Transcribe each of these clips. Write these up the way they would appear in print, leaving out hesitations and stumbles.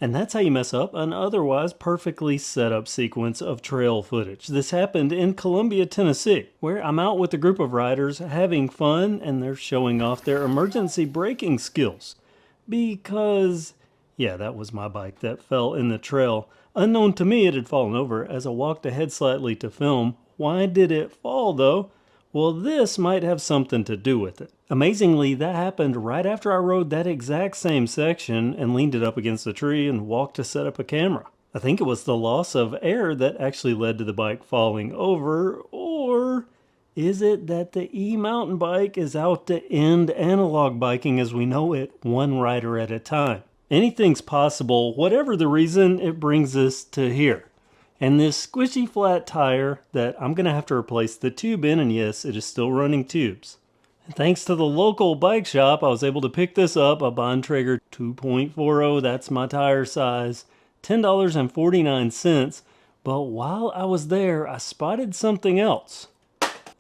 And that's how you mess up an otherwise perfectly set up sequence of trail footage. This happened in Columbia, Tennessee, where I'm out with a group of riders having fun and they're showing off their emergency braking skills. Because, yeah, that was my bike that fell in the trail. Unknown to me, it had fallen over as I walked ahead slightly to film. Why did it fall, though? Well, this might have something to do with it. Amazingly, that happened right after I rode that exact same section and leaned it up against a tree and walked to set up a camera. I think it was the loss of air that actually led to the bike falling over, or is it that the e-mountain bike is out to end analog biking as we know it, one rider at a time? Anything's possible, whatever the reason. It brings us to here. And this squishy flat tire that I'm going to have to replace the tube in, and yes, it is still running tubes. And thanks to the local bike shop, I was able to pick this up, a Bontrager 2.40, that's my tire size, $10.49. But while I was there, I spotted something else.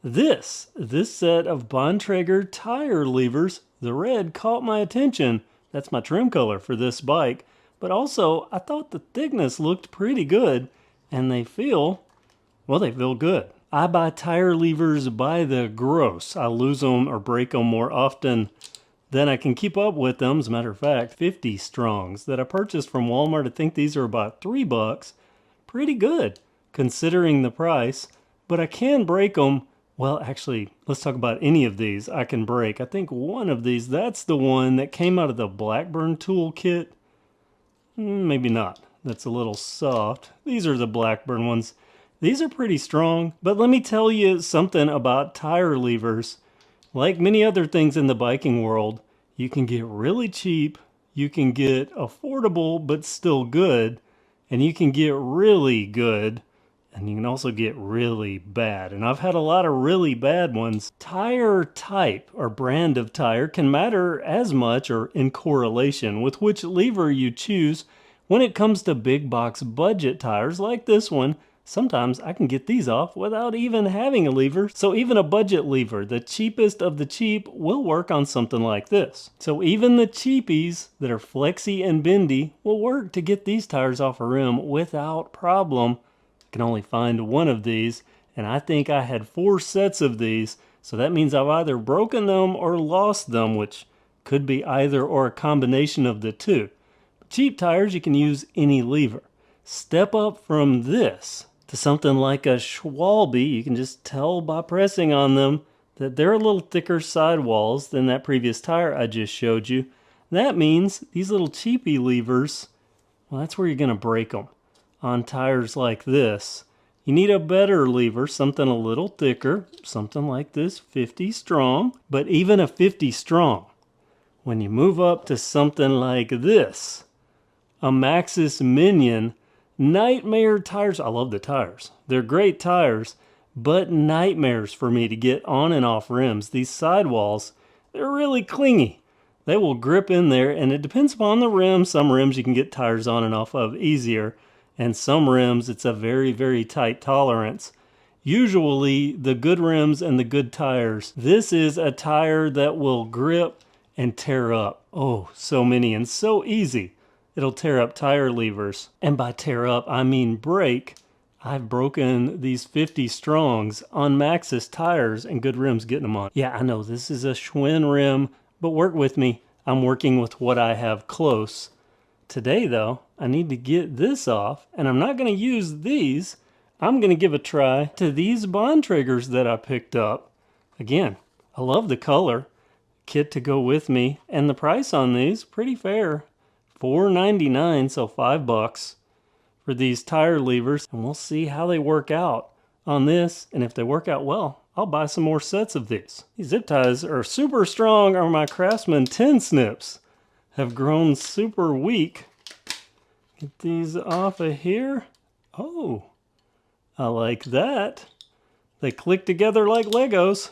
This set of Bontrager tire levers, the red, caught my attention. That's my trim color for this bike. But also, I thought the thickness looked pretty good. And they feel good. I buy tire levers by the gross. I lose them or break them more often than I can keep up with them. As a matter of fact, 50 strongs that I purchased from Walmart. I think these are about $3. Pretty good considering the price, but I can break them. Well, actually, let's talk about any of these I can break. I think one of these, that's the one that came out of the Blackburn toolkit. Maybe not. That's a little soft. These are the Blackburn ones. These are pretty strong, but let me tell you something about tire levers. Like many other things in the biking world, you can get really cheap, you can get affordable but still good, and you can get really good, and you can also get really bad. And I've had a lot of really bad ones. Tire type or brand of tire can matter as much or in correlation with which lever you choose. When it comes to big box budget tires like this one, sometimes I can get these off without even having a lever. So even a budget lever, the cheapest of the cheap, will work on something like this. So even the cheapies that are flexy and bendy will work to get these tires off a rim without problem. I can only find one of these, and I think I had 4 sets of these. So that means I've either broken them or lost them, which could be either or a combination of the two. Cheap tires, you can use any lever. Step up from this to something like a Schwalbe. You can just tell by pressing on them that they're a little thicker sidewalls than that previous tire I just showed you. That means these little cheapy levers, well, that's where you're going to break them. On tires like this, you need a better lever, something a little thicker, something like this, 50 strong. But even a 50 strong, when you move up to something like this, a Maxxis Minion, nightmare tires. I love the tires. They're great tires, but nightmares for me to get on and off rims. These sidewalls, they're really clingy. They will grip in there, and it depends upon the rim. Some rims you can get tires on and off of easier, and some rims it's a very, very tight tolerance. Usually the good rims and the good tires, this is a tire that will grip and tear up. Oh, so many and so easy. It'll tear up tire levers. And by tear up, I mean break. I've broken these 50 strongs on Maxxis tires and good rims getting them on. Yeah, I know this is a Schwinn rim, but work with me. I'm working with what I have close. Today, though, I need to get this off, and I'm not going to use these. I'm going to give a try to these Bontragers that I picked up. Again, I love the color. Kit to go with me, and the price on these, pretty fair. $4.99, so $5 for these tire levers, and we'll see how they work out on this, and if they work out well, I'll buy some more sets of these. These zip ties are super strong, or my Craftsman 10 snips have grown super weak. Get these off of here. Oh, I like that. They click together like Legos.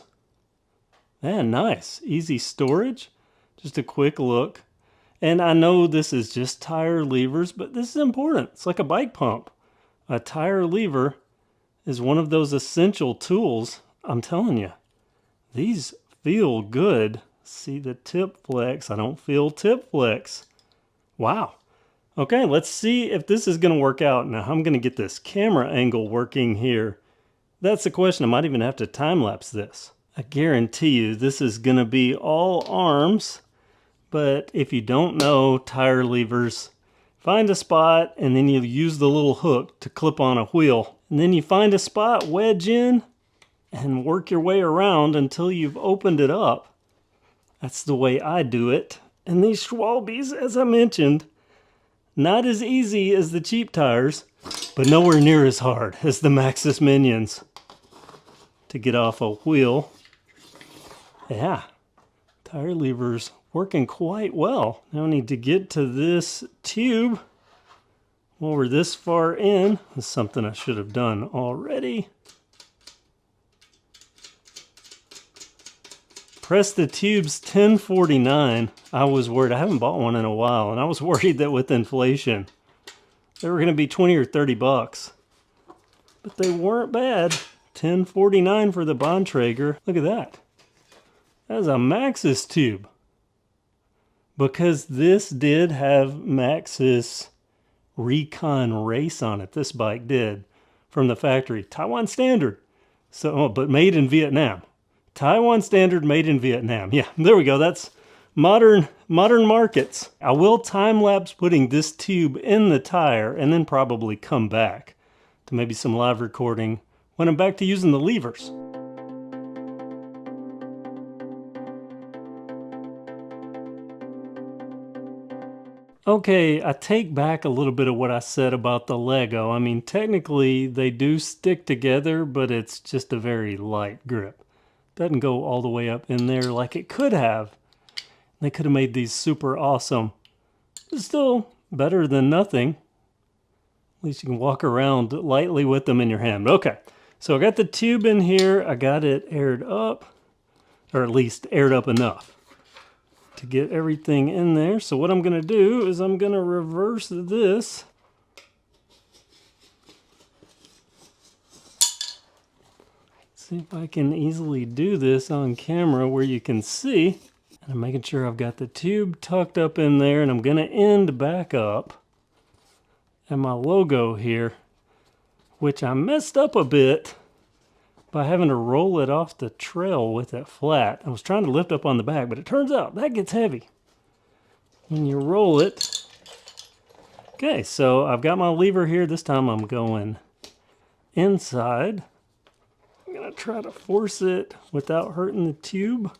Man, nice. Easy storage. Just a quick look. And I know this is just tire levers, but this is important. It's like a bike pump. A tire lever is one of those essential tools. I'm telling you, these feel good. See the tip flex. I don't feel tip flex. Wow. Okay, let's see if this is going to work out. Now I'm going to get this camera angle working here. That's the question. I might even have to time lapse this. I guarantee you this is going to be all arms, but if you don't know tire levers, find a spot and then you use the little hook to clip on a wheel. And then you find a spot, wedge in, and work your way around until you've opened it up. That's the way I do it. And these Schwalbes, as I mentioned, not as easy as the cheap tires, but nowhere near as hard as the Maxxis Minions to get off a wheel. Yeah, tire levers working quite well. Now I need to get to this tube. While we're this far in, this is something I should have done already. Press the tubes 1049. I was worried. I haven't bought one in a while, and I was worried that with inflation, they were going to be 20 or 30 bucks. But they weren't bad. 1049 for the Bontrager. Look at that. That is a Maxxis tube. Because this did have Maxxis Recon Race on it. This bike did. From the factory. Taiwan standard. So, but made in Vietnam. Taiwan standard, made in Vietnam. Yeah, there we go. That's modern markets. I will time lapse putting this tube in the tire and then probably come back to maybe some live recording when I'm back to using the levers. Okay, I take back a little bit of what I said about the Lego. I mean, technically they do stick together, but it's just a very light grip. Doesn't go all the way up in there like it could have. They could have made these super awesome. It's still better than nothing. At least you can walk around lightly with them in your hand. Okay, so I got the tube in here. I got it aired up, or at least aired up enough to get everything in there. So what I'm going to do is I'm going to reverse this. See if I can easily do this on camera where you can see. And I'm making sure I've got the tube tucked up in there, and I'm going to end back up at my logo here, which I messed up a bit by having to roll it off the trail with it flat. I was trying to lift up on the back, but it turns out that gets heavy when you roll it. Okay, so I've got my lever here. This time I'm going inside. I'm going to try to force it without hurting the tube.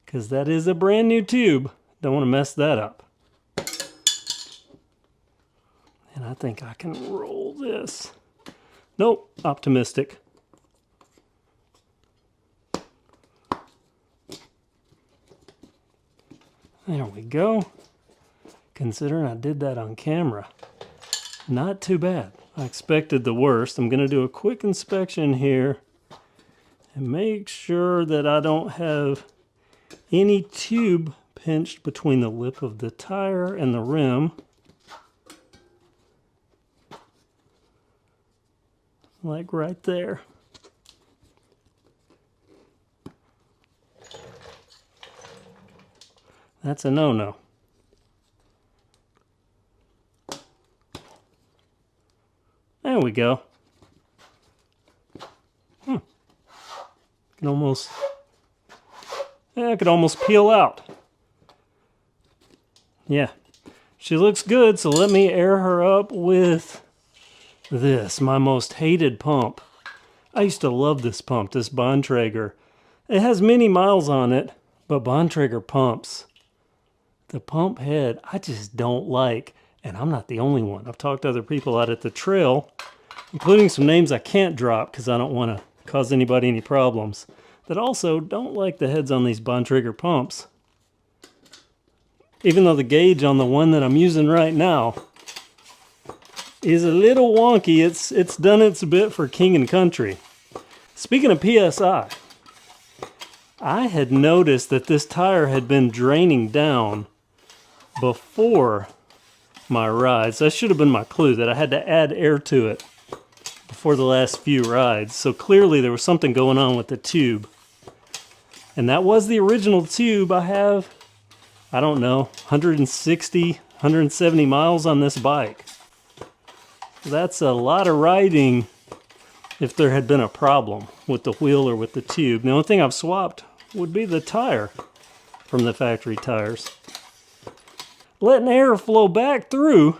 Because that is a brand new tube. Don't want to mess that up. And I think I can roll this. Nope, optimistic. There we go. Considering I did that on camera. Not too bad. I expected the worst. I'm going to do a quick inspection here and make sure that I don't have any tube pinched between the lip of the tire and the rim. Like right there. That's a no-no. There we go. Can almost, yeah, I could almost peel out. Yeah, she looks good, so let me air her up with this, my most hated pump. I used to love this pump, this Bontrager. It has many miles on it, but Bontrager pumps, the pump head, I just don't like. And I'm not the only one. I've talked to other people out at the trail, including some names I can't drop because I don't want to cause anybody any problems, that also don't like the heads on these Bontrager pumps. Even though the gauge on the one that I'm using right now is a little wonky, it's done its bit for King and Country. Speaking of PSI, I had noticed that this tire had been draining down before my rides. That should have been my clue, that I had to add air to it for the last few rides, so clearly there was something going on with the tube. And that was the original tube. I have, I don't know, 160, 170 miles on this bike. That's a lot of riding if there had been a problem with the wheel or with the tube. The only thing I've swapped would be the tire from the factory tires. Letting air flow back through.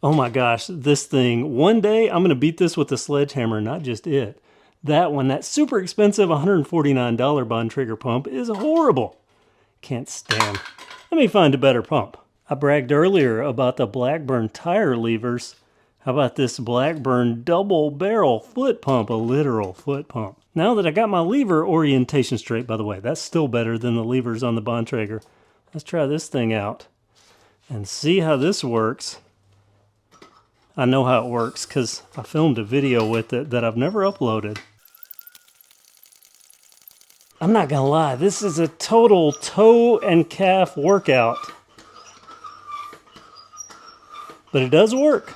Oh my gosh, this thing. One day I'm going to beat this with a sledgehammer, not just it. That one, that super expensive $149 Bontrager pump is horrible. Can't stand. Let me find a better pump. I bragged earlier about the Blackburn tire levers. How about this Blackburn double barrel foot pump, a literal foot pump. Now that I got my lever orientation straight, by the way, that's still better than the levers on the Bontrager. Let's try this thing out and see how this works. I know how it works because I filmed a video with it that I've never uploaded. I'm not gonna lie, this is a total toe and calf workout. But it does work.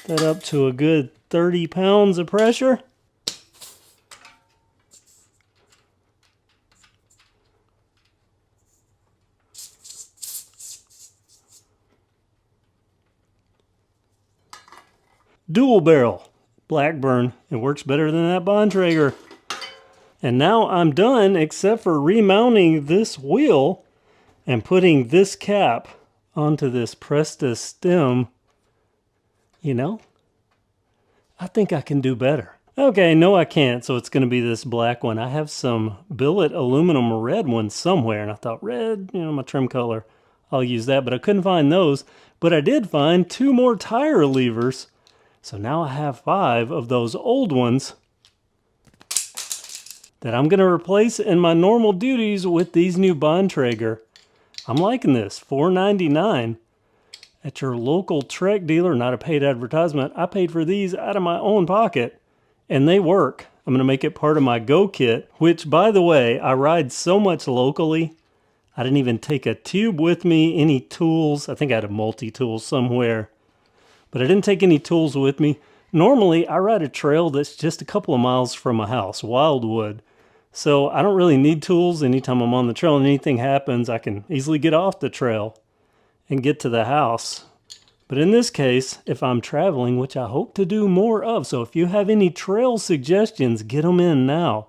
That up to a good 30 pounds of pressure. Dual barrel, Blackburn. It works better than that Bontrager. And now I'm done except for remounting this wheel and putting this cap onto this Presta stem. You know, I think I can do better. Okay, no I can't, so it's going to be this black one. I have some billet aluminum red ones somewhere, and I thought red, you know, my trim color, I'll use that, but I couldn't find those. But I did find 2 more tire levers, so now I have 5 of those old ones that I'm going to replace in my normal duties with these new Bontrager. I'm liking this, $4.99. At your local Trek dealer, not a paid advertisement. I paid for these out of my own pocket, and they work. I'm going to make it part of my Go Kit, which, by the way, I ride so much locally, I didn't even take a tube with me, any tools. I think I had a multi-tool somewhere, but I didn't take any tools with me. Normally, I ride a trail that's just a couple of miles from my house, Wildwood, so I don't really need tools anytime I'm on the trail, and anything happens, I can easily get off the trail and get to the house. But in this case, if I'm traveling, which I hope to do more of, so if you have any trail suggestions, get them in now.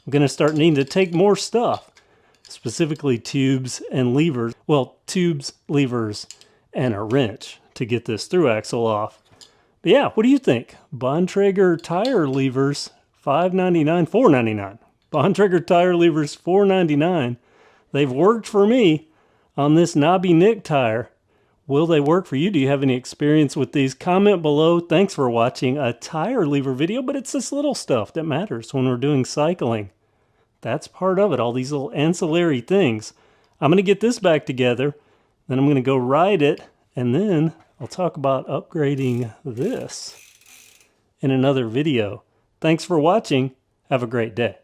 I'm going to start needing to take more stuff, specifically tubes and levers. Well, tubes, levers, and a wrench to get this through axle off. But yeah, what do you think? Bontrager tire levers, $5.99, $4.99. Bontrager tire levers, $4.99. They've worked for me on this knobby Nick tire. Will they work for you? Do you have any experience with these? Comment below. Thanks for watching a tire lever video, but it's this little stuff that matters when we're doing cycling. That's part of it, all these little ancillary things. I'm going to get this back together, then I'm going to go ride it, and then I'll talk about upgrading this in another video. Thanks for watching. Have a great day.